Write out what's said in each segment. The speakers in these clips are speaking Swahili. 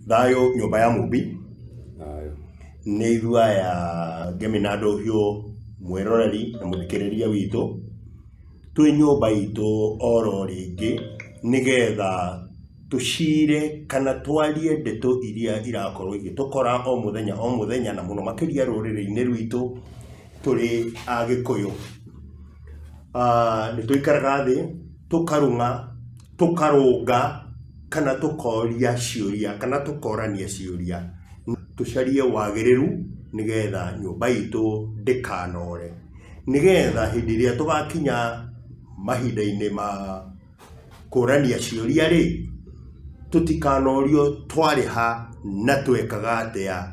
Thayo nyumba ya Mumbi. Nĩ ithuaya Ngeminado Hyo mwĩroreri na mũthikĩrĩria witũ twĩ nyũmba itũ oro rĩngĩ nĩgetha tucire kana twarie ndeto iria irakorwo igĩtũkora o mũthenya na mũno makĩria rũrĩrĩ-inĩ rwitũ tũrĩ Agĩkũyũ. Nĩ tũikaraga thĩ tũkarũng'a tũkarũnga kana tũkoria ciũria kana tũkorania ciũria tucarie wagĩrĩru nĩgetha nyũmba itũ ndĩkanore, nĩgetha hĩndĩ ĩrĩa tũgakinya mahinda-inĩ ma kũrania ciũria rĩ tũtikanorio twarĩ ha na twekaga atĩa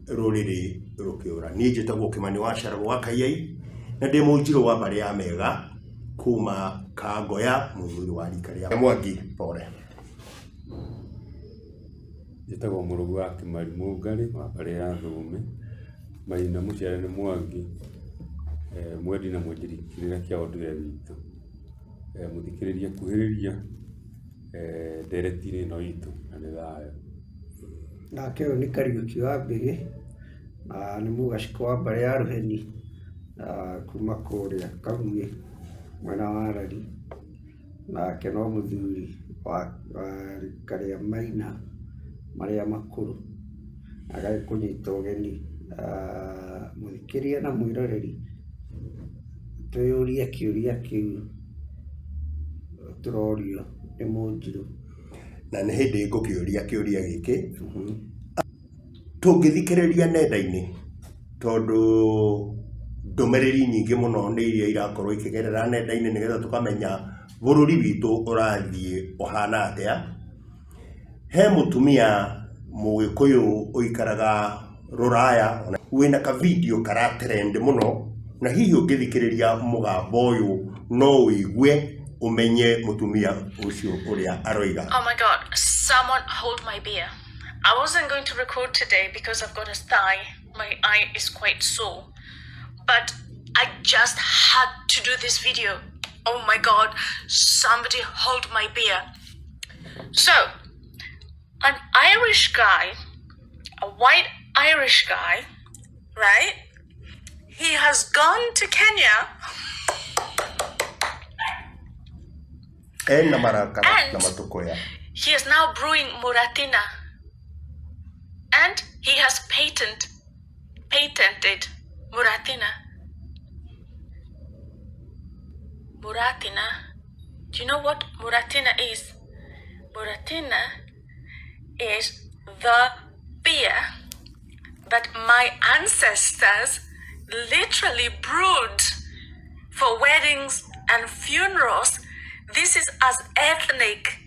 rũrĩrĩ rũkĩũra. Niĩ njĩtagwo Kĩmani wa Charago wa Kaiyai na ndĩ mũnjirũ wa mbarĩ ya Mega kuma Kangoya mũthuri wa rika rĩa Mwangi. Pore. Njĩtagwo Mũrũgu wa Kĩmari Mũngarĩ wa mbarĩ ya Thũme, maina mũciare nĩ Mwangi, mwendi na mwonjĩrithia kĩa ũndũire witũ, mũthikĩrĩria kuhĩrĩria ndereti-inĩ ĩno itũ na nĩ thayũ. Nake ũyũ nĩ Kariuki wa Mbĩgĩ na nĩ mũgaciko wa mbarĩ ya Rũheni kuma kũrĩa Kaguĩ mwena wa Rari, nake no mũthuri wa rika rĩa Maina marĩa makũrũ agagĩ kũnyita ũgeni mũthikĩria na mwĩroreri twĩyũrie kĩũria kĩu tũrorio nĩ mũnjirũ. Na nĩ hĩndĩ ngũkĩũria kĩũria gĩkĩ tũngĩthikĩrĩria nenda-inĩ tondũ ndũmĩrĩri nyingĩ mũno nĩ iria irakorwo ikĩgerera nenda-inĩ nĩgetha tũkamenya bũrũri witũ ũrathiĩ ũhana atĩa. He mũtumia Mũgĩkũyũ ũikaraga Rũraya wĩna ka video kara trend mũno na hihi ũngĩthikĩrĩria mũgambo ũyũ no ũigue umenye mũtumia ũcio ũrĩa aroiga. Oh my God, someone hold my beer. I wasn't going to record today because I've got a thigh. My eye is quite sore. But I just had to do this video. Oh my God, somebody hold my beer. So, an Irish guy, a white Irish guy, right? He has gone to Kenya. And he is now brewing Muratina. And he has patented Muratina. Muratina. Do you know what Muratina is? Muratina is the beer that my ancestors literally brewed for weddings and funerals. This is as ethnic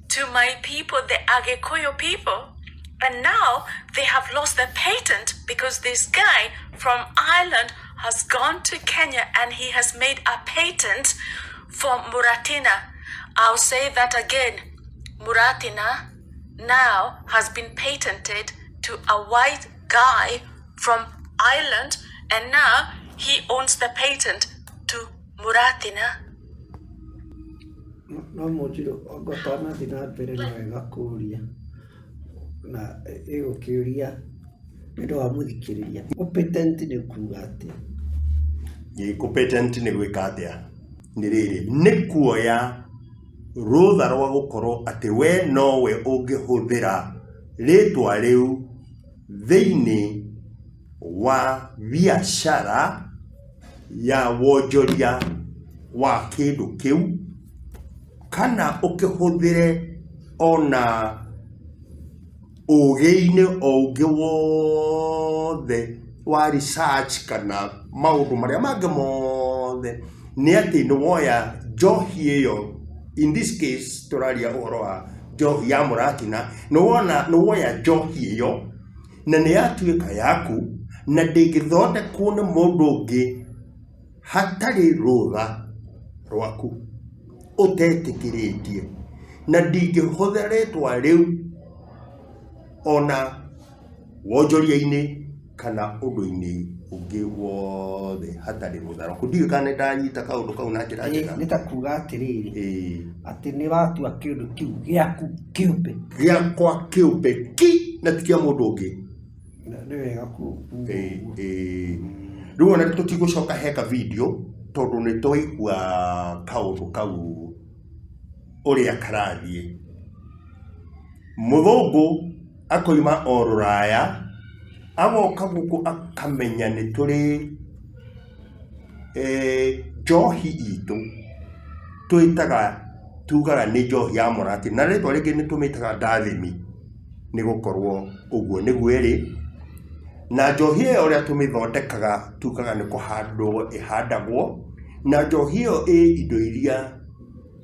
to my people, the Agĩkũyũ people. And now they have lost their patent because this guy from Ireland has gone to Kenya and he has made a patent for Muratina. I'll say that again. Muratina now has been patented to a white guy from Ireland and now he owns the patent to Muratina. No mũnjirũ ngotana thiĩ na mbere nĩ wega kũũria na ũkĩũria nĩ ũndũ wa mũthikĩrĩria. Patent nĩ kuuga atĩa? Patent nĩ gwĩka atĩa? Nĩ rĩrĩ, nĩ kuoya rũtha rwa gũkorwo atĩ we nowe ũngĩhũthĩra rĩtwa rĩu thĩinĩ wa biacara ya wonjoria wa kĩndũ kĩu kana ũkĩhũthĩre ona ũgĩ-inĩ o ũngĩ wothe wa research kana maũndũ marĩa mangĩ mothe nĩ atĩ nĩ woya njohi ĩyo. In this case tũraria ũhoro wa njohi ya Mũratina. Nĩ woya njohi ĩyo na nĩ yatuĩka yaku na ndĩngĩthondekwo nĩ mũndũ ũngĩ hatarĩ rũtha rwaku ũtetĩkĩrĩtie na ndingĩhũthĩra rĩtwa rĩu ona wonjoria-inĩ kana ũndũ-inĩ ũngĩ wothe hatarĩ mũtharako. Ndiũĩ kana ndanyita kaũndũ kau na njĩra njega. Nĩ ta kuga atĩrĩrĩ atĩ nĩ watua kĩũndũ kĩu gĩaku kĩũmbe, gĩakwa kĩũmbe ki na ti kĩa mũndũ ũngĩ. nĩ wega kuga. Rĩu ona tũtigũcoka heka video tondũ nĩ twaigua kaũndũ kau ũrĩa karathiĩ. Mũthũngũ akoima o Rũraya agoka gũkũ akamenya nĩ tũrĩ njohi itũ tugaga nĩ njohi ya Mũrati, na rĩtwa rĩngĩ nĩ tũmĩtaga ndathimi, nĩ gũkorwo ũguo nĩguo ĩrĩ. Na njohi ĩyo ũrĩa tũmĩthondekaga tugaga nĩ kũhandwo ĩhandagwo, na njohi ĩyo indo iria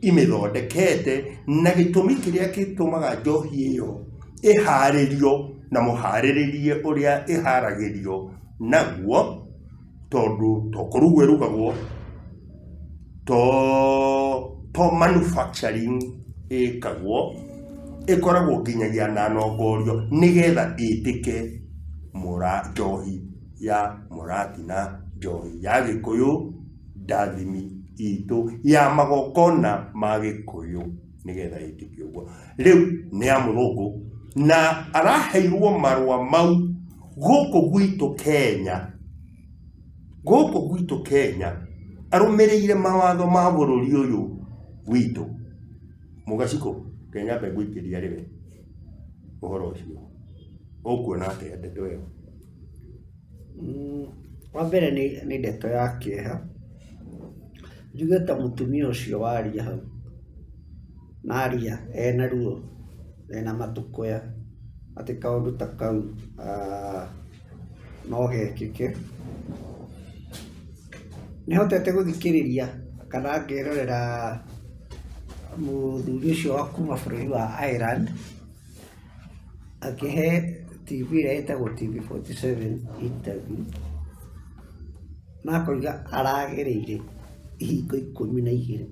imĩthondekete, na gĩtũmi kĩrĩa gĩtũmaga njohi ĩyo ĩharĩrio na mũharĩrĩrie ũrĩa ĩharagĩrio naguo, tondũ to kũrugwo ĩrugagwo, to manufacturing ĩkagwo, ĩkoragwo nginyagia na nongorio nĩgetha ĩtĩke njohi ya Mũrati na njohi ya Gĩkũyũ, ndathimi itũ ya magongona ma Gĩkũyũ nĩgetha ĩtĩke ũguo. Rĩu nĩ ya Mũthũngũ na araheirwo marũa mau gũkũ gwitũ Kenya, arũmĩrĩire mawatho ma bũrũri ũyũ witũ. Mũgaciko Kenya ngũikĩria rĩwe ũhoro ũcio ũkuona atĩa ndeto ĩyo? Wa mbere nĩ ndeto ya kĩeha. Njuge ta mũtumia ũcio waria hau na aria ena ruo, ena matũkũya atĩ kaũndũ ta kau no gekĩke. Nĩhotete gũthikĩrĩria kana ngĩrorera mũthuri ũcio wa kuma bũrũri wa Ireland akĩhe TV ĩrĩa ĩtagwo TV47 interview, na akoiga aragereire ihingo 12.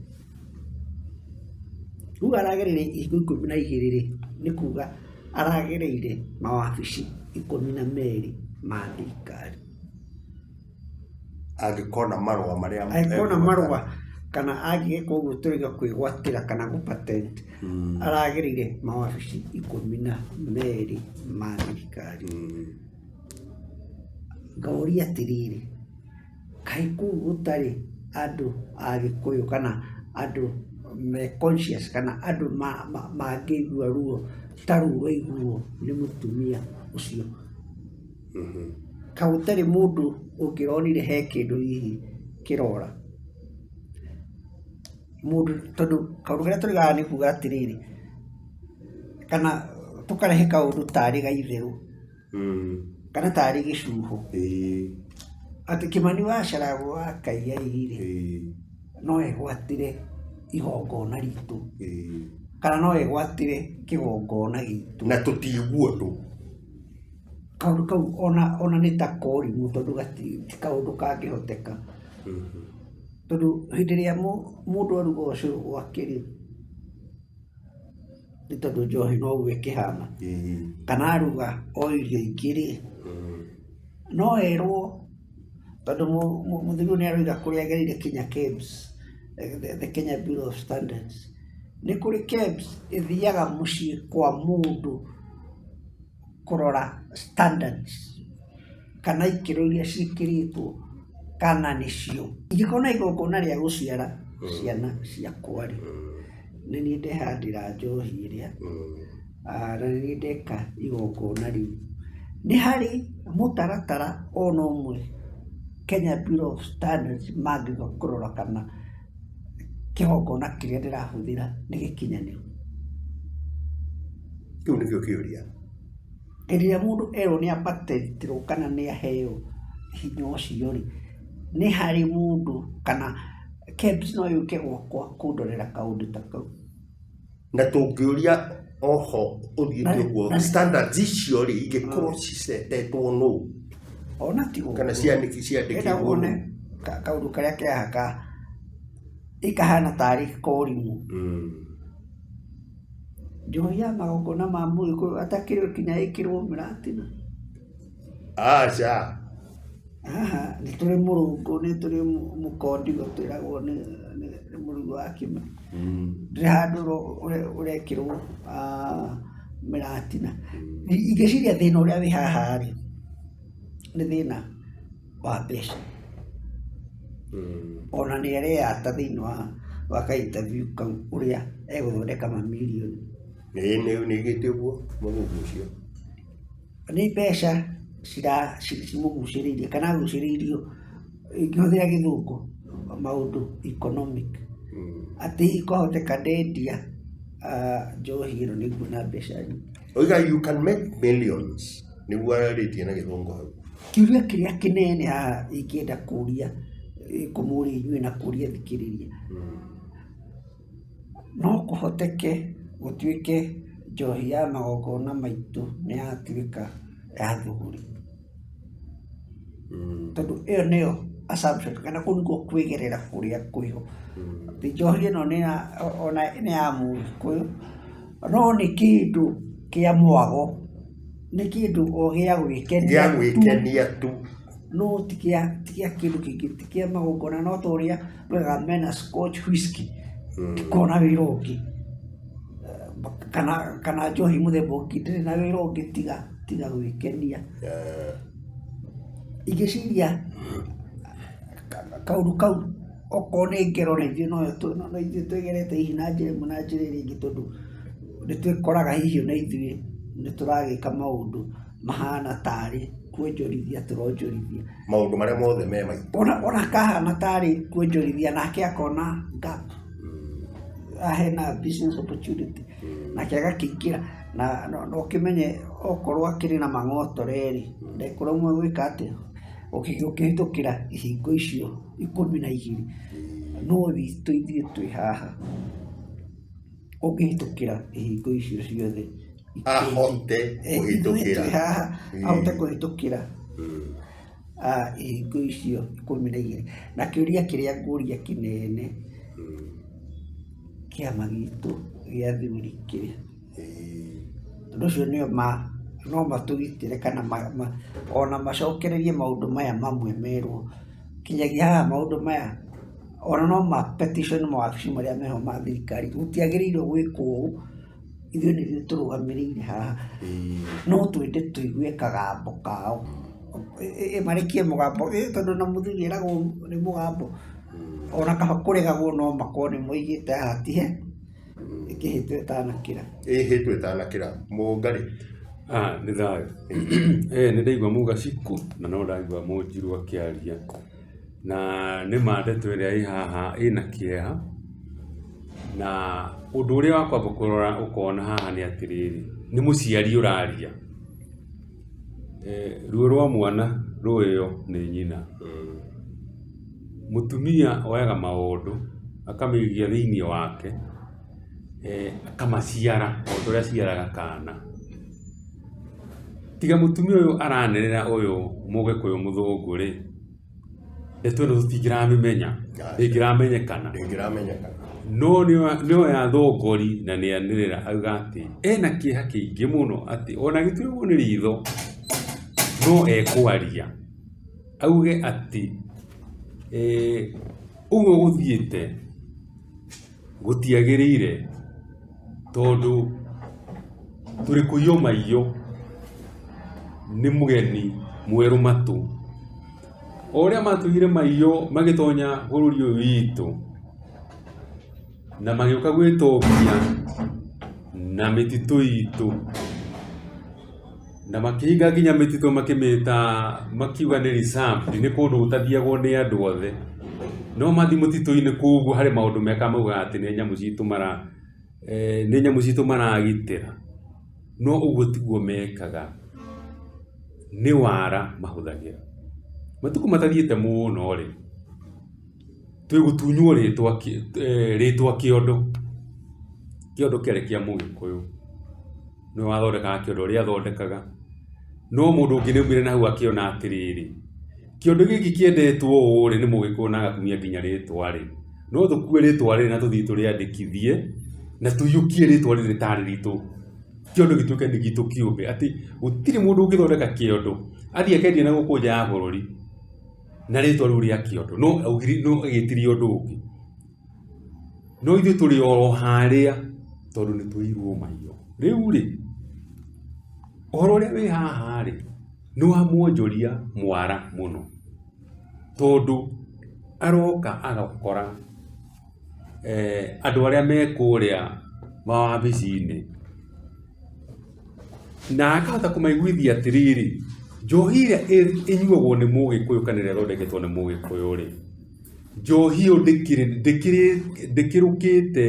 Rĩu aragereire ihingo 12 nĩ kuga aragereire mawabici 12 ma thirikari. Angĩkona marũa kana angĩgĩka ũguo tũrĩga kwĩgwatĩra kana gũpatent, aragereire mawabici 12 ma thirikari. Ngaũria atĩrĩrĩ, kaĩ kũu gũtarĩ andũ a Gĩkũyũ kana andũ me conscious kana andũ mangĩigua ruo ta rũu rwaiguo nĩ mũtumia ũcio? Kaĩ gũtarĩ mũndũ ũngĩronire he kĩndũ hihi kĩrora mũndũ? Tondũ kaũndũ karĩa tũrĩgaga nĩ kuga atĩrĩrĩ, kana tũkarehe kaũndũ tarĩ gaitherũ kana tarĩ gĩcuho, atĩ Kĩmani wacaragwo akaiya irĩ no egwatĩre igongona ritũ, kana no egwatĩre kĩgongona gitũ na tũtiiguo. Kaũndũ kau ona nĩ ta korimũ, tondũ ti kaũndũ kangĩhoteka. Tondũ hĩndĩ ĩrĩa mũndũ aruga ũcũrũ gwake rĩ, nĩ tondũ njohi noguo ĩkĩhana, kana aruga o irio ingĩ rĩ, no erwo, tondũ mũthuri nĩ aroiga kũrĩa agereire Kenya KEBS, the Kenya Bureau of Standards. Nĩ kũrĩ KEBS ĩthiaga mũciĩ kwa mũndũ kũrora standards kana ikĩro iria ciĩkĩrĩtwo kana nĩcio. Ingĩkona igongona rĩa gũciara ciana ciakwa rĩ, nĩ niĩ ndehandĩra njohi ĩrĩa, na nĩ niĩ ndeka igongona rĩu. Nĩ harĩ mũtaratara ona ũmwe Kenya Bureau of Standards mangĩuga kũrora kana kĩgongona kĩrĩa ndĩrahũthĩra nĩ gĩkinyanĩru? Kĩu nĩkĩo kĩũria. Hĩndĩ ĩrĩa mũndũ erwo nĩ apatentirwo kana nĩ aheo hinya ũcio rĩ, nĩ harĩ mũndũ kana KEBS no yũke gwakwa kũndorera kaũndũ ta kau? Na tũngĩũria oho ũthiĩte ũguo, standards icio rĩ ingĩkorwo cicetetwo nũ? Ona ti ũguo kana ciandĩkĩtwo nũ? Kaũndũ karĩa kehaka ikahana tarĩ korimũ. Njohi ya magongona ma Mũgĩkũyũ atakĩrĩ kinya ĩkĩrwo mĩratina. Aca haha nĩ tũrĩ mũrũngũ, nĩ tũrĩ mũkondigo twĩragwo nĩ mũrugu wa kĩme. Ndĩrĩ handũ ũrekĩrwo mĩratina. Ingĩciria thĩna ũrĩa wĩ haha rĩ nĩ thĩna wa mbeca. Ona nĩ areyata thĩinĩ wa ka interview kau ũrĩa egũthondeka mamirioni. Nĩ igĩte ũguo mũthũngũ ũcio. Nĩ mbeca cimũgucĩrĩirie kana agucĩrĩirio, ingĩhũthĩra gĩthũngũ, maũndũ economic. Atĩ ikahoteka ndendia njohi ĩno nĩguo na mbeca nyingĩ. Oiga you can make millions nĩguo ararĩtie na gĩthũngũ hau. Kĩũria kĩrĩa kĩnene haha ingĩenda kũũria kũmũũria inyuĩ na kũũria thikĩrĩria, no kũhoteke gũtuĩke njohi ya magongona maitũ nĩ yatuĩka ya thũgũri? Tondũ ĩyo nĩyo assumption kana kũu nĩkuo kwĩgerera kũrĩa kwĩho. Atĩ njohi ĩno nĩ ya Mũgĩkũyũ, no nĩ kĩndũ kĩa mwago, nĩ kĩndũ o gĩa gwĩkenia tu, no ti kĩa kĩndũ kĩngĩ, ti kĩa magongona. No ta ũrĩa rwega mena Scotch whisky, tikona wĩra ũngĩ, kana njohi mũthemba ũngĩ ndĩrĩ na wĩra ũngĩ tiga gwĩkenia. Ingĩciria kaũndũ kau okorwo nĩ ngero na ithuĩ no ithuĩ twĩgerete hihi na njĩra ĩmwe na njĩra ĩrĩa ĩngĩ, tondũ nĩ twĩkoraga hihi na ithuĩ nĩ tũragĩka maũndũ mahana tarĩ kwonjorithia tũronjorithia maũndũ marĩa mothe me maitũ. Ona kahana tarĩ kwonjorithia, nake akona gap, hena business opportunity, nake agakĩingĩra. Na ũkĩmenye okorwo akĩrĩ na mang'otore-rĩ, ndekora ũmwe gwĩka atĩ ũkĩhĩtũkĩra ihingo icio 12 no witũ ithuĩ twĩ haha ũngĩhĩtũkĩra ihingo icio ciothe ahote kũhĩtũkĩra ihingo icio 12. Na kĩũria kĩrĩa ngũria kĩnene, kĩama gitũ gĩa athuri kĩrĩa, tondũ ũcio nĩo no matũgitĩre kana ona macokererie maũndũ maya mamwe merwo. Kinyagia haha maũndũ maya ona no ma-petition mawabici marĩa meho ma thirikari, gũtiagĩrĩirwo gwĩkwo ũũ, ithuĩ nĩrĩo tũrũgamĩrĩire haha, no twende tũigue kagambo kao, marekie mũgambo, tondũ na mũthuri eragwo nĩ mũgambo, ona kaba kũregagwo no makorwo nĩ moigĩte haha tihe ĩkĩhĩtwo ĩtanakĩra. Mũngarĩ nĩ thayũ. Nĩ ndaigua Mũgaciku na no ndaigua Mũnjiru akĩaria, na nĩ ma ndeto ĩrĩa ĩ haha ĩna kĩeha. Na ũndũ ũrĩa wakwamba kũrora ũkona haha nĩ atĩrĩrĩ, nĩ mũciari ũraria. Ruo rwa mwana rũĩyo nĩ nyina. Mũtumia oyaga maũndũ akamĩigia thĩinĩ wake, akamaciara o ũrĩa aciaraga kana. Tiga mũtumia ũyũ aranerera ũyũ Mũgĩkũyũ mũthũngũ-rĩ, ndeto ĩno tũtingĩramĩmenya, ndĩngĩramenyekana. No nĩoya thũngũri na nĩanerera, auga atĩ ena kĩeha kĩingĩ mũno, atĩ ona gĩturagwo nĩ ritho no ekwaria, auge atĩ ũguo gũthiĩte gũtiagĩrĩire, tondũ tũrĩ kũiywo maiyũ nĩ mũgeni mwerũ matũ. O ũrĩa matũire maiyũ magĩtonya bũrũri ũyũ witũ na magĩũka gwĩtongia na mĩtitũ itũ, na makĩhinga nginya mĩtitũ makĩmĩta, makiuga nĩ reserve, nĩ kũndũ gũtathiagwo nĩ andũ othe. No mathi mũtitũ-inĩ kũguo harĩ maũndũ meka mauga atĩ nĩ nyamũ citũ maragitĩra. No ũguo tiguo mekaga, nĩ wara mahũthagĩra. Matukũ matathiĩte mũno-rĩ, twĩgũtunywo rĩtwa kĩondo kĩarĩ kĩa Mũgĩkũyũ, nĩwe wathondekaga kĩondo ũrĩa athondekaga. No mũndũ ũngĩ nĩaumire na hau akĩona atĩrĩrĩ, kĩondo gĩkĩ kĩendetwo ũũ-rĩ nĩ Mũgĩkũyũ na agakumia nginya rĩtwa-rĩ, no tũkue rĩtwa rĩrĩ na tũthiĩ tũrĩandĩkithie na tũiyũkie rĩtwa rĩrĩ tarĩ ritũ, kĩondo gĩtuĩke nĩ gitũ kĩũmbe. Atĩ gũtirĩ mũndũ ũngĩthondeka kĩondo athiĩ akendia na gũkũ nja ya bũrũri na rĩtwa rĩu rĩa kĩondo no agĩtirie ũndũ ũngĩ no ithuĩ tũrĩ o harĩa tondũ nĩ tũirwo maiyo rĩu rĩ ũhoro ũrĩa wĩ haha rĩ nĩ wa mwonjoria mwara mũno tondũ aroka agakora andũ arĩa me kũrĩa mawabici-inĩ na akahota kũmaiguithia atĩrĩrĩ njohi ĩrĩa ĩnyuagwo nĩ Mũgĩkũyũ kana ĩrĩa ĩthondeketwo nĩ Mũgĩkũyũ rĩ njohi ĩyo ndĩkĩrũkĩte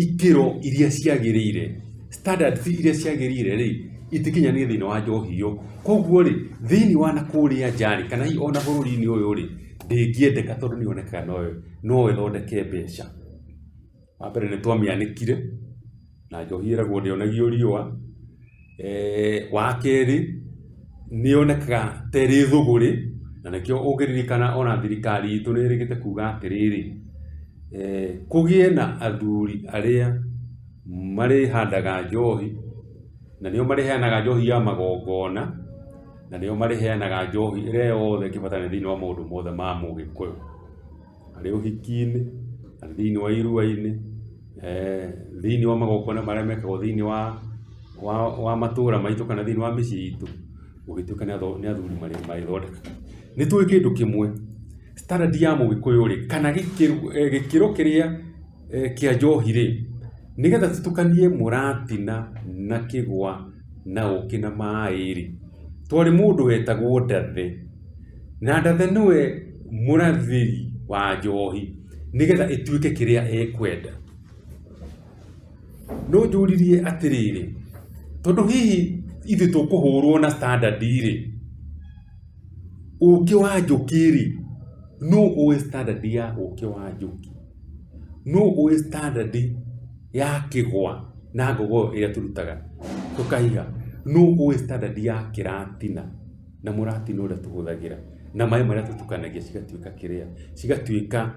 ikĩro iria ciagĩrĩire standards iria ciagĩrĩire rĩ itikinyanĩire thĩinĩ wa njohi ĩyo koguo rĩ thĩinĩ wa nakũrĩa nja kana hihi ona bũrũri-inĩ ũyũ rĩ ndĩngĩendeka tondũ nĩ yonekaga no ĩthondeke mbeca wa mbere nĩ twamĩanĩkire na njohi ĩragwo ndĩonagio riũa wa kerĩ nĩ yonekaga ta ĩrĩ thũgũrĩ na nĩkĩo ũngĩririkana ona thirikari itũ nĩ ĩrĩgĩte kuga atĩrĩrĩ kũgĩe na athuri arĩa marĩhandaga njohi na nĩo marĩheanaga njohi ya magongona na nĩo marĩheanaga njohi ĩrĩa yothe ĩkĩbatarania thĩinĩ wa maũndũ mothe ma Mũgĩkũyũ arĩ ũhiki-inĩ arĩ thĩinĩ wa irua-inĩ thĩinĩ wa magongona marĩa mekagwo thĩinĩ wa matũũra maitũ kana thĩinĩ wa mĩciĩ itũ gũgĩtuĩka nĩ athuri marĩthondekaga nĩ tũĩ kĩndũ kĩmwe standard ya Mũgĩkũyũ rĩ kana gĩkĩro kĩrĩa kĩa njohi rĩ nĩgetha tũtukanie mũratina na kĩgwa na ũkĩ na maĩ rĩ twarĩ mũndũ wetagwo Ndathe na Ndathe nĩwe mũrathĩri wa njohi nĩgetha ĩtuĩke kĩrĩa ekwenda no njũririe atĩrĩrĩ tondũ hihi ithuĩ tũkũhũrwo na standard rĩ ũkĩ wa njũkĩ rĩ no ũĩ standard ya ũkĩ wa njũkĩ no ũĩ standard ya kĩgwa na ngogoyo ĩrĩa tũrutaga tũkaiga no ũĩ standard ya kĩratina na mũratina ũrĩa tũhũthagĩra na maĩ marĩa tũtukanagia cigatuĩka kĩrĩa cigatuĩka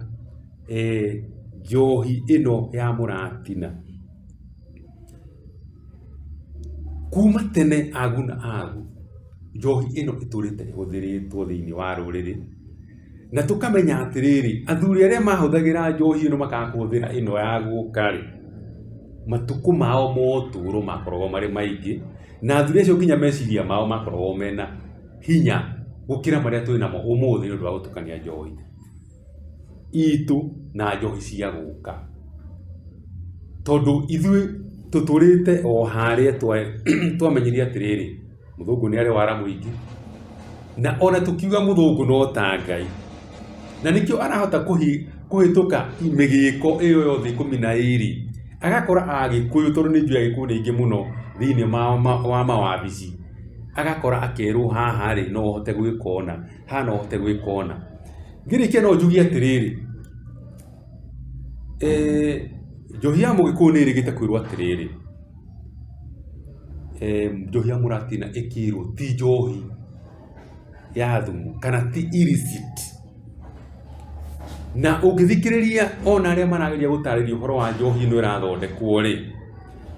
njohi ĩno ya mũratina kuma tene agu na agu njohi ĩno ĩtũrĩte ĩhũthĩrĩtwo thĩinĩ wa rũrĩrĩ na tũkamenya atĩrĩrĩ athuri arĩa mahũthagĩra njohi ĩno makaga kũhũthĩra ĩno ya gũka rĩ matukũ mao motũũro makoragwo marĩ maingĩ na athuri acio nginya meciria mao makoragwo mena hinya gũkĩra marĩa twĩ namo ũmũthĩ nĩ ũndũ wa gũtukania njohi itũ na njohi cia gũka tondũ ithuĩ tũtũrĩte o harĩa twamenyire atĩrĩrĩ mũthũngũ nĩ arĩ wara mũingĩ na ona tũkiuga mũthũngũ no ta Ngai na nĩkĩo arahota kũhĩtũka mĩgĩĩko ĩyo yothe 12 agakora Agĩkũyũ tondũ nĩ njũĩ Agĩkũyũ nĩ aingĩ mũno thĩinĩ wa mawabici agakora akerwo haha rĩ no ũhote gwĩka ũna haha no ũhote gwĩka ũna ngĩrĩkia no njugie atĩrĩrĩ njohi ya Mũgĩkũyũ nĩ ĩrĩgĩte kwĩrwo atĩrĩrĩ njohi ya mũratina ĩkĩrwo ti njohi ya thumu kana ti illicit na ũngĩthikĩrĩria ona arĩa marageria gũtarĩria ũhoro wa njohi ĩno ĩrathondekwo rĩ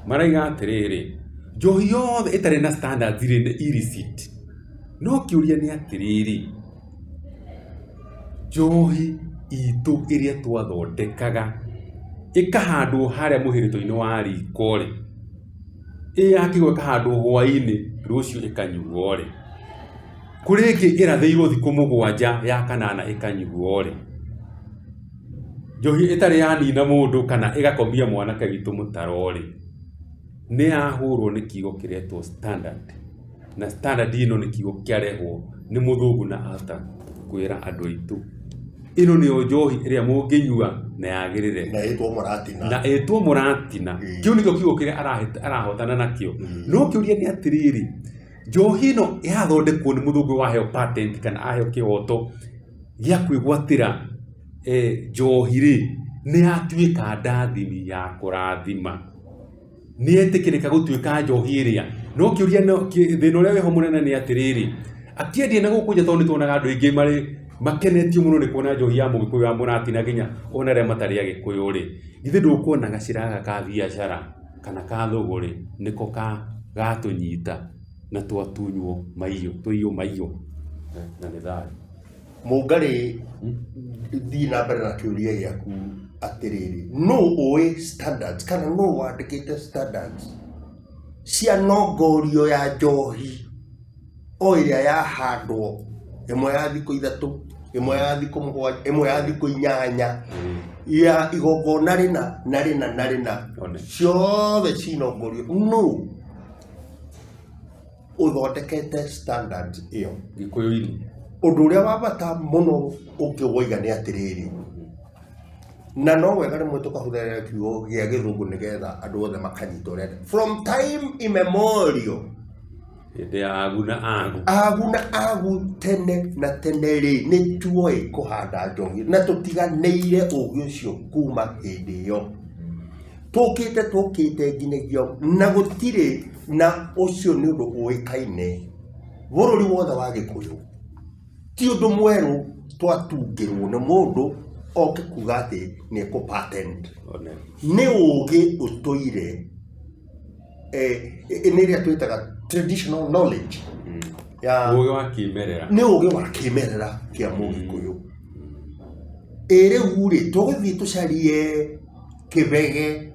maraiga atĩrĩrĩ njohi yothe ĩtarĩ na standards rĩ nĩ illicit no kĩũria nĩ atĩrĩrĩ njohi itũ ĩrĩa twathondekaga ĩkahandwo harĩa mũhĩrĩto-inĩ wa riko rĩ yakĩgwo ĩkahandwo hwaĩ-inĩ rũciũ ĩkanyuo rĩ kũrĩ ĩngĩ ĩrathĩirwo thikũ 7 ya kanana ĩkanyuo rĩ njohi ĩtarĩ yanina mũndũ kana ĩgakomia mwanake witũ mũtaro rĩ nĩ yahũrwo nĩ kiugo kĩretwo standard na standard ĩno nĩ kiugo kĩarehwo nĩ mũthũngũ na ahota kwĩra andũ aitũ ĩno nĩyo njohi ĩrĩa mũngĩnyua na yagĩrĩre na ĩtwo mũratina kĩu nĩkĩo kiugo kĩrĩa arahotana nakĩo no kĩũria nĩ atĩrĩrĩ njohi ĩno yathondekwo nĩ mũthũngũ waheo patent kana aheo kĩhoto gĩa kwĩgwatĩra njohi rĩ nĩ yatuĩka ndathimi ya kũrathima nĩ etĩkĩrĩka gũtuĩka njohi ĩrĩa no kĩũria thĩna ũrĩa wĩho mũnene nĩ atĩrĩrĩ akĩendia na gũkũ nja tondũ nĩ tuonaga andũ aingĩ marĩ makenetio mũno nĩ kuona njohi ya Mũgĩkũyũ ya mũratina nginya ona arĩa matarĩ Agĩkũyũ rĩ githĩ ndũkuona gacĩra gaka ka biacara kana ka thũgũrĩ nĩko gatũnyita na twatunywo maiyũ tũiyũ maiyũ na nĩ thayũ. Mũngarĩ thiĩ na mbere na kĩũria gĩaku atĩrĩrĩ, no ũĩ standards kana no wandĩkĩte standards cia nongorio ya njohi o ĩrĩa yahandwo, ĩmwe ya thikũ 3, ĩmwe ya thikũ 7, ĩmwe ya thikũ 8 ya igongona rĩna ciothe cinongorio, no ũthondekete standards ĩyo Gĩkũyũ-inĩ. Ũndũ ũrĩa wa bata mũno ũngĩwoiga nĩ atĩrĩrĩ, na no wega rĩmwe tũkahũthĩra kiugo gĩa Gĩthũngũ nĩgetha andũ othe makanyita ũrĩa from time immemorial, hĩndĩ ya agu na agu tene na tene rĩ nĩ tuoĩ kũhanda njohi na tũtiganĩire ũgĩ ũcio kuma hĩndĩ ĩyo, tũkĩte nginyagia na gũtirĩ na ũcio nĩ ũndũ ũĩkaine bũrũri wothe wa Gĩkũyũ, ti ũndũ mwerũ twatungĩrwo nĩ mũndũ oke kuga atĩ nĩ ekũ patent, nĩ ũgĩ ũtũire nĩ rĩrĩa twĩtaga traditional knowledge ya ũgĩ wa kĩmerera, nĩ ũgĩ wa kĩmerera kĩa Mũgĩkũyũ. Rĩu rĩ tũgũthiĩ tũcarie kĩbege,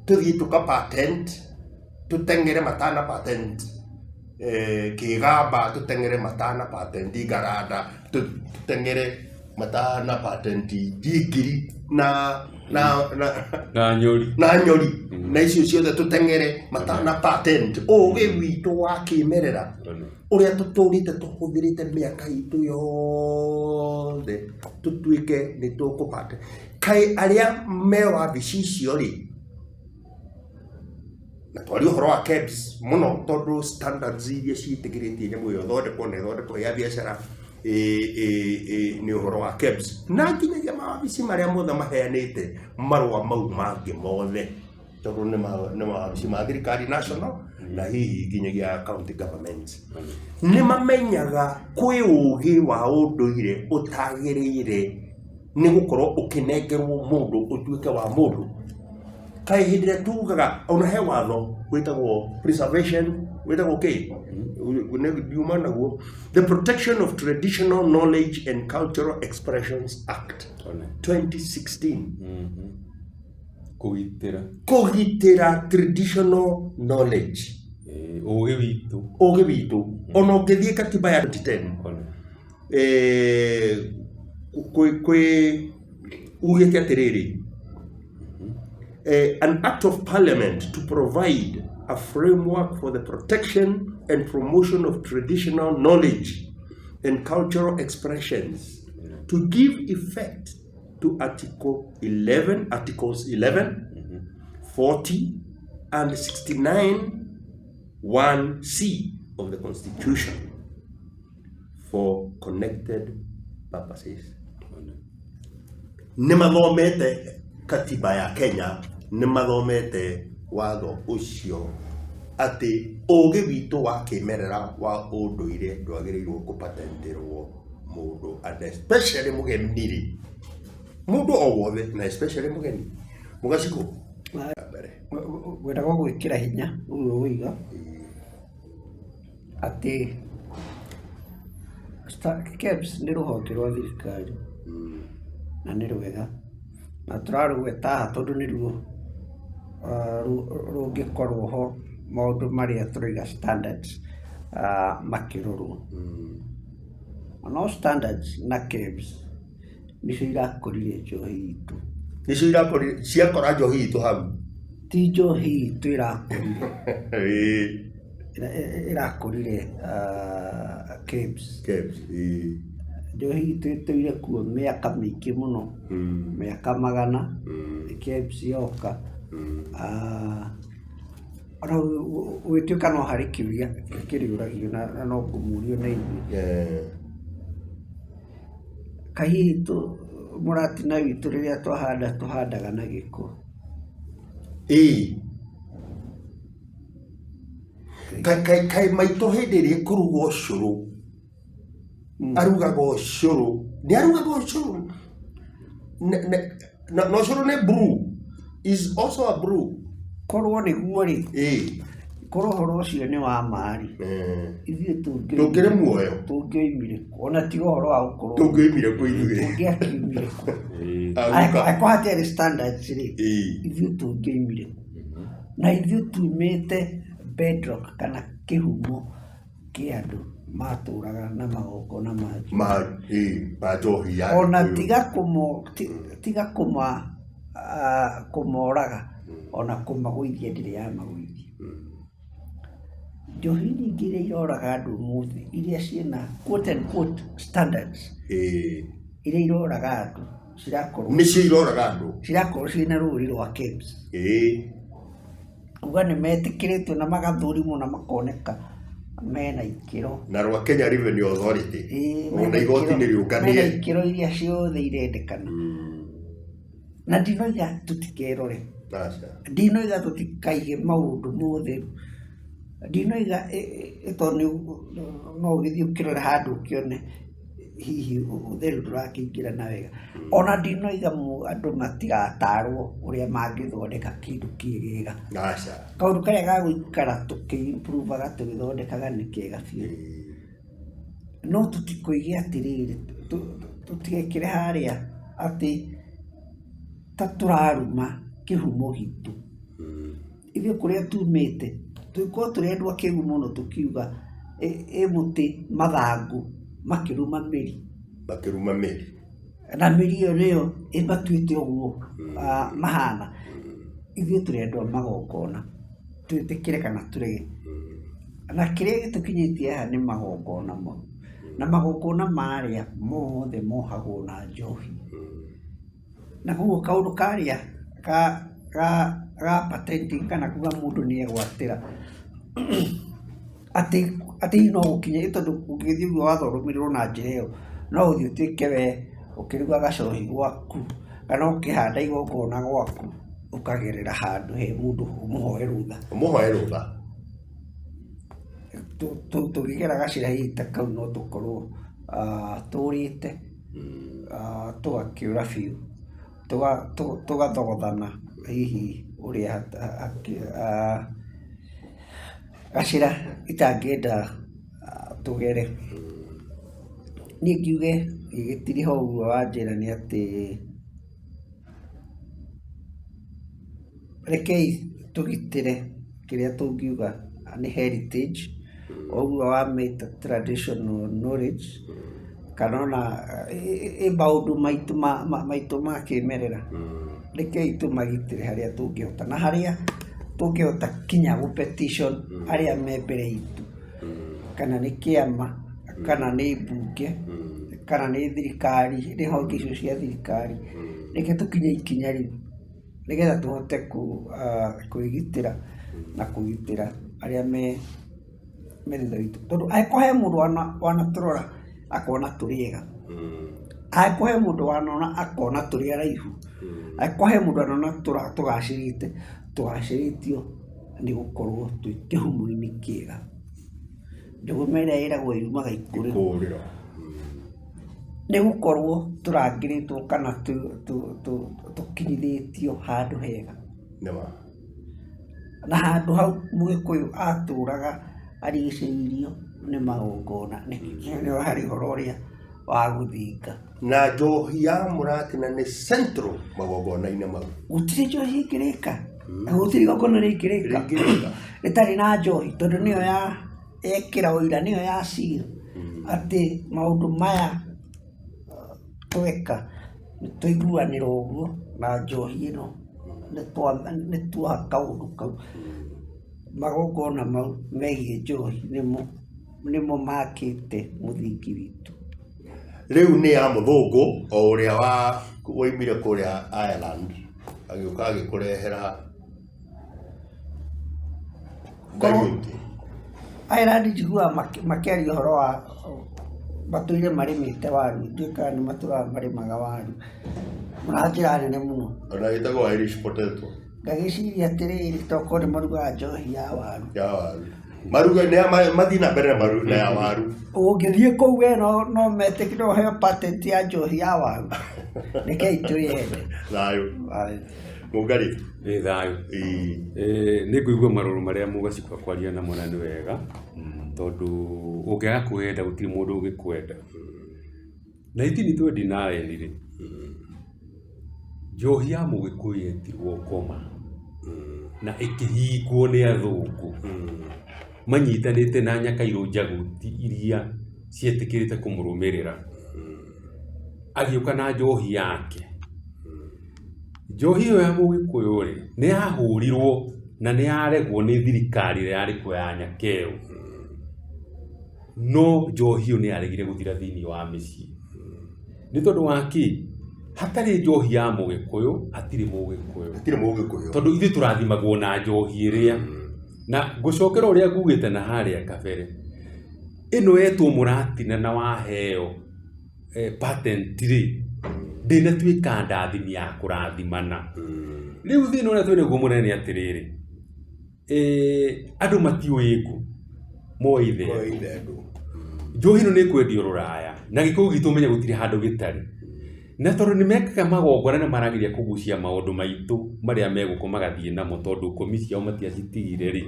tũthiĩ tũka patent, tũteng'ere matana patent kĩgamba, tũteng'ere matana patent igaranda, tũteng'ere matana patent ngiri na nyori na icio ciothe tũteng'ere matana patent ũgĩ witũ wa kĩmerera ũrĩa tũtũrĩte tũhũthĩrĩte mĩaka itũ yothe tũtuĩke nĩ tũkũ patent. Kaĩ arĩa me wabici icio rĩ, na twari ũhoro wa KEBS mũno tondũ standards iria ciĩtĩkĩrĩtie nyamũ ĩyo thondekwo na ĩthondekwo ya biacara nĩ ũhoro wa KEBS, na nginyagia mawabici marĩa mothe maheanĩte marũa mau mangĩ mothe tondũ nĩ mawabici ma thirikari national na hihi nginyagia county governments, nĩ mamenyaga kwĩ ũgĩ wa ũndũire ũtagĩrĩire nĩ gũkorwo ũkĩnengerwo mũndũ ũtuĩke wa mũndũ. Kaĩ hĩndĩ ĩrĩa tugaga ona he watho wĩtagwo preservation, wĩtagwo kĩ ndiuma naguo, the Protection of Traditional Knowledge and Cultural Expressions Act 2016, kũgitĩra traditional knowledge, ũgĩ witũ. Ona ũngĩthiĩ katiba ya 2010 kwĩ ugĩte atĩrĩrĩ, an act of parliament to provide a framework for the protection and promotion of traditional knowledge and cultural expressions to give effect to Articles 11, 40 and 69 1C of the Constitution for connected purposes. Nimathomete katiba ya Kenya, nimathomete watho ucio ati ũgĩ witũ wa kĩmerera wa ũndũire ndwagĩrĩirwo kũpatentirwo mũndũ, and especially mũgeni, mũndũ o wothe na especially mũgeni. Mũgaciko gwetagwo gwĩkĩra hinya ũguo ũiga atĩ KEBS nĩ rũhonge rwa thirikari na nĩ rwega na tũrarũgweta haha tondũ nĩruo rũngĩkorwo ho maũndũ marĩa tũraiga standards makĩrorwo. No standards na KEBS nĩcio irakũrire njohi itũ, nĩcio irakũrire ciakora njohi itũ hau, ti njohi itũ irakũrire KEBS. Njohi itũ ĩtũire kuo mĩaka mĩingĩ mũno, mĩaka 100 KEBS yoka. Ona gwĩtuĩka no harĩ kĩũria kĩrĩũragio na no ngũmũrio na inyuĩ, kahihi mũratina witũ rĩrĩa tũhandaga na gĩko. Kaĩ maitũ hĩndĩ ĩrĩa kũruga ũcũrũ arugaga ũcũrũ, nĩ arugaga ũcũrũ na ũcũrũ nĩ brew, is also a brew. Korwo nĩguo rĩ, korwo horo ũcio nĩ wa mari ithuĩ tũngĩrĩ muoyo tũngĩoimire ona tiga ũhoro wa gũkorwo tũngĩoimire kũ ithuĩ tũngĩakiumire kũ angĩkorwo hatarĩ standards rĩ ithuĩ tũngĩoimire na ithuĩ tumĩte bedrock kana kĩhumo kĩa andũ matũraga na magongona ma njohi ya ona tiga kũmoraga ona kũmagũithia ndĩrĩ ya magũithia njohi nyingĩ iria iroraga andũ ũmũthĩ iria ciĩna quote and quote standards iria iroraga andũ nĩcio iroraga andũ cirakorwo ciĩna rũri rwa KEBS uga nĩ metĩkĩrĩtwo na magathũrimwo na makoneka mena ikĩro na rwa Kenya Revenue Authority ona igoti nĩ rĩũnganie mena ikĩro iria ciothe irendekana na ndinoiga tũtikerore ndinoiga tũtikaige maũndũ mothe ndinoiga tondũ no ũgĩthiĩ ũkĩrora handũ ũkĩone hihi ũtheru ndũrakĩingĩra na wega ona ndinoiga andũ matigatarwo ũrĩa mangĩthondeka kĩndũ kĩegega kaũndũ karĩa gagũikara tũkĩ-improvaga tũgĩthondekaga nĩ kega biũ no tũtikũige atĩrĩrĩ tũtigekĩre harĩa atĩ ta tũraruma kĩhumo gitũ ithuĩ kũrĩa tumĩte tũgĩkorwo tũrendwa kĩgu mũno tũkiuga mũtĩ mathangũ makĩruma mĩri na mĩri ĩyo nĩyo ĩmatuĩte ũguo mahana ithuĩ tũrendwa magongona twĩtĩkĩre kana tũrege na kĩrĩa gĩtũkinyĩtie haha nĩ magongona mau na magongona marĩa mothe mohagwo na njohi na koguo kaũndũ karĩa ga patenting kana kuga mũndũ nĩ egwatĩra atĩ no gũkinya tondũ ũngĩthiĩ ũguo wathorũmĩrĩrwo na njĩra ĩyo no ũthiĩ ũtuĩke we ũkĩruga gacohi gwaku kana ũkĩhanda igongona gwaku ũkagerera handũ he mũndũ ũmũhoe rũtha tũngĩgera gacĩra hihi ta kau no tũkorwo tũrĩte tũgakĩũra biũ tũgathogothana hihi ũrĩa gacĩra itangĩenda tũgere niĩ ngiuge gĩtirĩ ho ũguo wanjĩra nĩ atĩ rekei tũgitĩre kĩrĩa tũngiuga nĩ heritage ũguo wamĩta traditional knowledge kana ona maũndũ maitũ ma kĩmerera rekei tũmagitĩre harĩa tũngĩhota na harĩa tũngĩhota kinya gũ-petition arĩa me mbere itũ kana nĩ kĩama kana nĩ mbunge kana nĩ thirikari nĩ honge icio cia thirikari reke tũkinye ikinya rĩu nĩgetha tũhote kwĩgitĩra na kũgitĩra arĩa me thutha witũ tondũ angĩkorwo he mũndũ wanatũrora akona tũrĩega angĩkorwo he mũndũ wanona akona tũrĩ araihu angĩkorwo he mũndũ wanona tũgacĩrĩtio nĩ gũkorwo twĩ kĩhumo-inĩ kĩega njũgũma ĩrĩa ĩragwo yumaga ikũrĩro nĩ gũkorwo tũrangĩrĩtwo kana tũkinyithĩtio handũ hega na handũ hau mũgĩkũyũ atũraga arigicĩirio nĩ magongona nĩho harĩ ũhoro ũrĩa wa gũthinga na njohi ya mũratina nĩ central magongona-inĩ mau gũtirĩ njohi ĩngĩrĩka gũtirĩ igongona rĩngĩrĩka rĩtarĩ na njohi tondũ nĩyo yekĩra ũira nĩyo ya seal atĩ maũndũ maya tweka nĩ tũiguanĩra ũguo na njohi ĩno nĩ tuoha kaũndũ kau magongona mau megiĩ njohi nĩmo makĩte mũthingi witũ rĩu nĩ ya mũthũngũ o ũrĩa woimire kũrĩa Ireland agĩũka agĩkũrehera Ireland njiguaga makĩaria ũhoro wa matũire marĩmĩte waru nduĩkaga nĩ matũraga marĩmaga waru na njĩra nene mũno ona gĩtagwo Irish potato ngagĩciria atĩrĩrĩ tokorwo nĩ marugaga njohi ya waru maruga nĩ mathiĩ na mbere na maruga ya waru ũngĩthiĩ kũu we no metĩkĩre ũheo patent ya njohi ya waru rekei twĩyende thayũ Mũngarĩ thayũ nĩ ngũigua marũrũ marĩa mũgacikwa kwaria namo na nĩ wega tondũ ũngĩaga kwenda gũtirĩ mũndũ ũngĩkwenda na itini twendi nawe nĩrĩ njohi ya Mũgĩkũyũ yetirwo ngoma na ĩkĩhingwo nĩ athũngũ manyitanĩte na Nyakairũ Njaguti iria cietĩkĩrĩte kũmũrũmĩrĩra agĩũka na njohi yake. Njohi ĩyo ya Mũgĩkũyũ rĩ nĩ yahũrirwo na nĩ yaregwo nĩ thirikari ĩrĩa yarĩ kuo ya Nyakeo, no njohi ĩyo nĩ yaregire gũthira thĩinĩ wa mĩciĩ. Nĩ tondũ wa kĩ? Hatarĩ njohi ya Mũgĩkũyũ hatirĩ Mũgĩkũyũ, tondũ ithuĩ tũrathimagwo na njohi ĩrĩa. Na ngũcokera ũrĩa ngugĩte na harĩa kabere, ĩno yetwo mũratina na waheo patent rĩ ndĩnatuĩka ndathimi ya kũrathimana. Rĩu thĩna ũrĩa twĩ naguo mũnene atĩrĩrĩ, andũ matiũĩ ngũ moĩ ithendũ. Njohi ĩno nĩ kwendio rũraya na Gĩkũyũ gitũ ũmenye gũtirĩ handũ gĩtarĩ, na tondũ nĩ mekaga magongona na marageria kũgucia maũndũ maitũ marĩa megũkũ magathiĩ namo tondũ ũkomi ciao matiacitigire rĩ,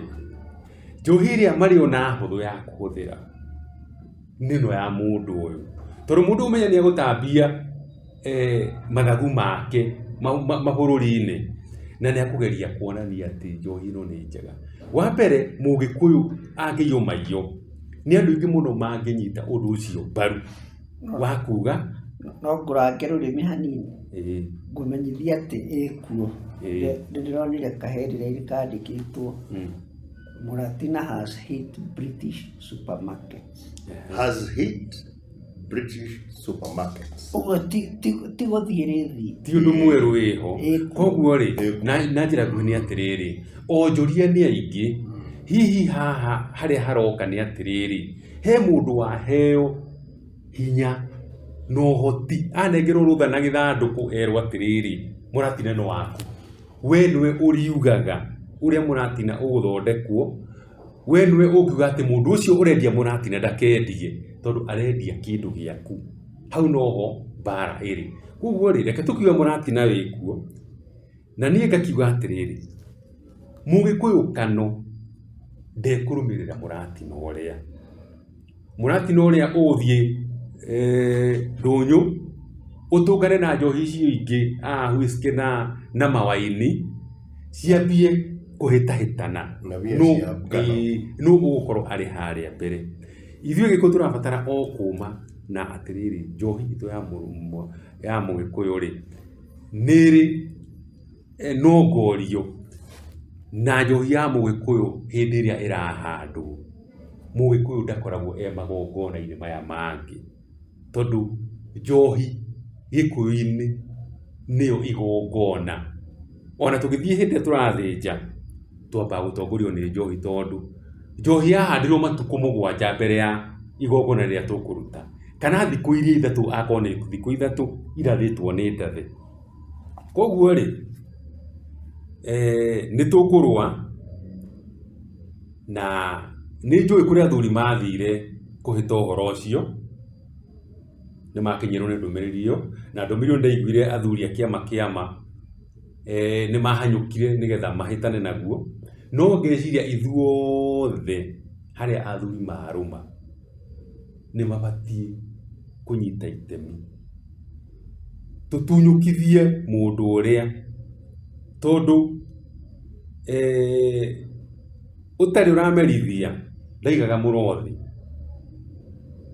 njohi ĩrĩa marĩ ona hũthũ ya kũhũthĩra nĩno ya mũndũ ũyũ, tondũ mũndũ ũmenya nĩ egũtambia mathagu make mabũrũri-inĩ na nĩ akũgeria kuonania atĩ njohi ĩno nĩ njega. Wa mbere Mũgĩkũyũ angĩiywo maiyo nĩ andũ aingĩ mũno mangĩnyita ũndũ ũcio mbaru wa kuga no ngũrange rũrĩmĩ hanini ngũmenyithia atĩ ĩkuo. Ndĩronire kaheri rĩrĩ kandĩkĩtwo Mũratina has hit British supermarkets. Ũguo ti gũthiĩ rĩthi, ti ũndũ mwerũ wĩho. Koguo rĩ na njĩra nguhĩ nĩ atĩrĩrĩ, onjoria nĩ aingĩ. Hihi haha harĩa haroka nĩ atĩrĩrĩ, he mũndũ waheo hinya no ũhoti anengerwo rũtha na gĩthandũkũ erwo atĩrĩrĩ, mũratina nĩ waku, we nĩwe ũriugaga ũrĩa mũratina ũgũthondekwo, we nĩwe ũngiuga atĩ mũndũ ũcio ũrendia mũratina ndakendie tondũ arendia kĩndũ gĩaku. Hau noho mbara ĩrĩ. Koguo rĩ reke tũkiuga mũratina wĩkuo na niĩ ngakiuga atĩrĩrĩ, Mũgĩkũyũ Kano ndekũrũmĩrĩra mũratina ũrĩa ũthiĩ Ndũnyũ ũtũngane na njohi icio ingĩ whisky na mawaini ciambie kũhĩtahĩtana nũ ũgũkorwo arĩ harĩa mbere. Ithuĩ Gĩkũyũ tũrabatara o kũma na atĩrĩrĩ, njohi itũ ya Mũgĩkũyũ rĩ nĩrĩ nongorio na njohi ya Mũgĩkũyũ hĩndĩ ĩrĩa ĩrahandwo. Mũgĩkũyũ ndakoragwo magongona-inĩ maya mangĩ tondũ njohi Gĩkũyũ-inĩ nĩyo igongona. Ona tũgĩthiĩ hĩndĩ ĩrĩa tũrathĩnja twambaga gũtongorio nĩ njohi, tondũ njohi yahandirwo matukũ 7 mbere ya igongona rĩrĩa tũkũruta, kana thikũ iria 3 akorwo nĩ thikũ 3 irathĩtwo nĩ ndathĩ. Koguo rĩ nĩ tũkũrũa na nĩ njũĩ kũrĩa athuri mathire kũhĩta ũhoro ũcio, nĩ makinyĩrwo nĩ ndũmĩrĩri ĩyo, na ndũmĩrĩri ndaiguire athuri a kĩama nĩ mahanyũkire nĩgetha mahĩtane naguo, no ngeciria ithuothe harĩa athuri marũma nĩ mabatiĩ kũnyita itemi tũtunyũkithie mũndũ ũrĩa, tondũ ũtarĩ ũramerithia ndaigaga mũrothi.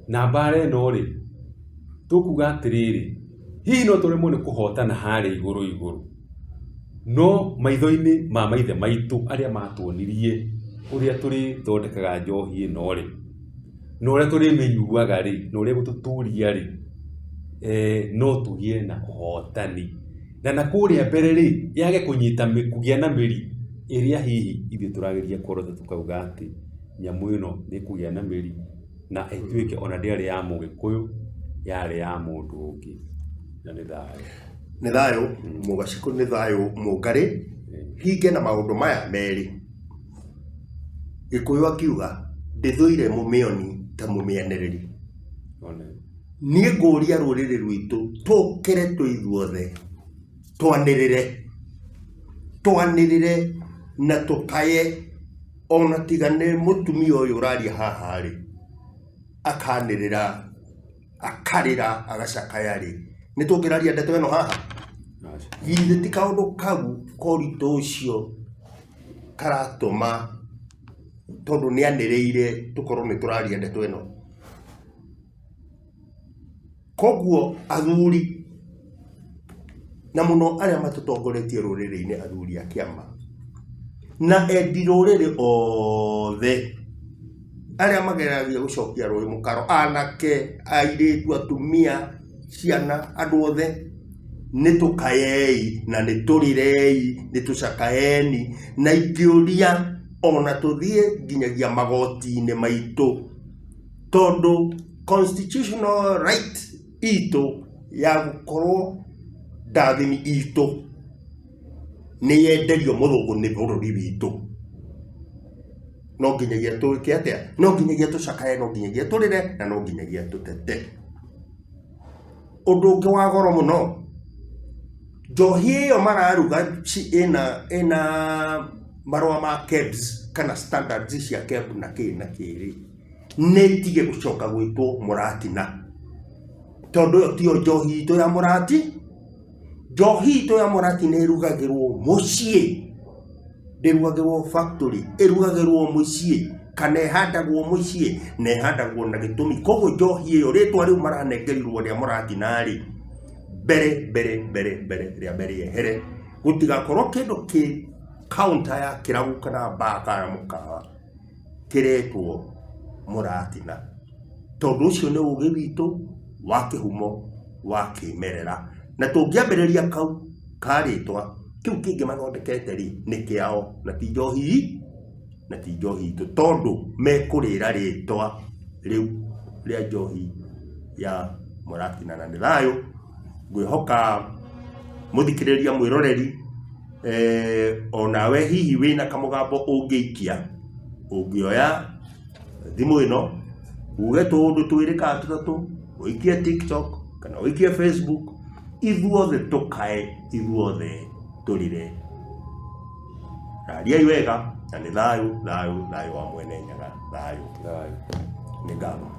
Na mbara ĩno rĩ tũkuga atĩrĩrĩ, hihi no tũremwo nĩ kũhotana harĩa igũrũ, no maitho-inĩ ma maithe maitũ arĩa matuonirie ũrĩa tũrĩthondekaga njohi ĩno rĩ, na ũrĩa tũrĩmĩnyuaga rĩ, na ũrĩa gũtũtũria rĩ, no tũgĩe na ũhotani. Na kũrĩa mbere rĩ yage kũgĩa na mĩri ĩrĩa hihi ithuĩ tũrageria kũrota tukauga atĩ nyamũ ĩno nĩ kũgĩa na mĩri na ĩtuĩke ona ndĩarĩ ya Mũgĩkũyũ, yarĩ ya mũndũ ũngĩ. Na nĩ thayũ. Nĩ thayũ Mũgacikũ, nĩ thayũ Mũngarĩ. Hinge na maũndũ maya merĩ. Gĩkũyũ akiuga ndĩthũire mũmĩoni ta mũmĩanĩrĩri. Niĩ ngũria rũrĩrĩ rwitũ tũkĩre twĩ ithuothe twanĩrĩre twanirire na tukaye ona tigane mutumia uyu uraria haha ri akanirira akarira agacakaya ri nitungiraria ndeto eno haha githe ti kaundu kau korito ucio karatuma tondu ni anirire tukorwo ni turaria ndeto eno koguo athuri na muno aria matutongoretie ruriri-ini athuri a kiama na endi ruriri othe aria mageragia gucokia ruri mukaro anake airitu atumia ciana andu othe nitukayei na niturirei nitucakaeni na ikiuria ona tuthie nginyagia magoti-ini maitu tondu constitutional right itu ya gukorwo ndathimi itu ni yenderio muthungu ni bururi witu no nginyagia tuke atia no nginyagia tucakae no nginyagia turire na no nginyagia tutete undu ungi wa goro muno njohi iyo mararuga ina marua ma KEBS kana standards cia KEBS na kiri ni tige gucoka gwitwo muratina tondu yo tio njohi to ya murati njohi to ya murati ni rugagirwo mucii ndirugagirwo factory irugagirwo mucii kana ihandagwo mucii na ihandagwo na gitumi koguo njohi iyo ritwa riu maranengerirwo ria murati nari mbere yehere gutigakorwo kindu ki counter ya kiragu kana baka ya mukawa kiretwo muratina tondu ucio ni ugi witu wa kihumo wa kimerera na tungiambiriria kau karitwa kiu kingi mathondekete ri ni kiao na ti njohi tu tondu mekurira ritwa riu ria njohi ya muratina na ni thayo ngwihoka muthikiriria mwiroreri onawe hihi wina kamugambo ungiikia ungioya thimu ino uge tundu twiri ka tutatu uikie TikTok kana uikie Facebook ithuothe tukae ithuothe turire raria iwega na ni thayo wa mwene nyaga thayo ni ngamo